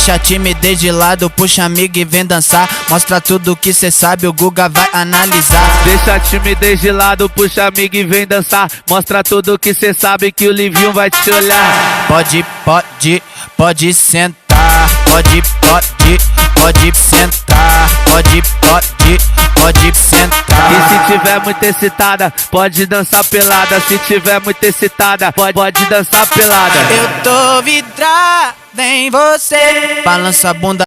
Deixa a timidez de lado, puxa amigo e vem dançar. Mostra tudo que cê sabe, o Guga vai analisar. Deixa a timidez de lado, puxa amigo e vem dançar. Mostra tudo que cê sabe que o Livinho vai te olhar. Pode sentar. Pode sentar. Pode sentar. E se tiver muito excitada, pode dançar pelada. Se tiver muito excitada, pode dançar pelada. Eu tô vidrada em você. Balança a bunda.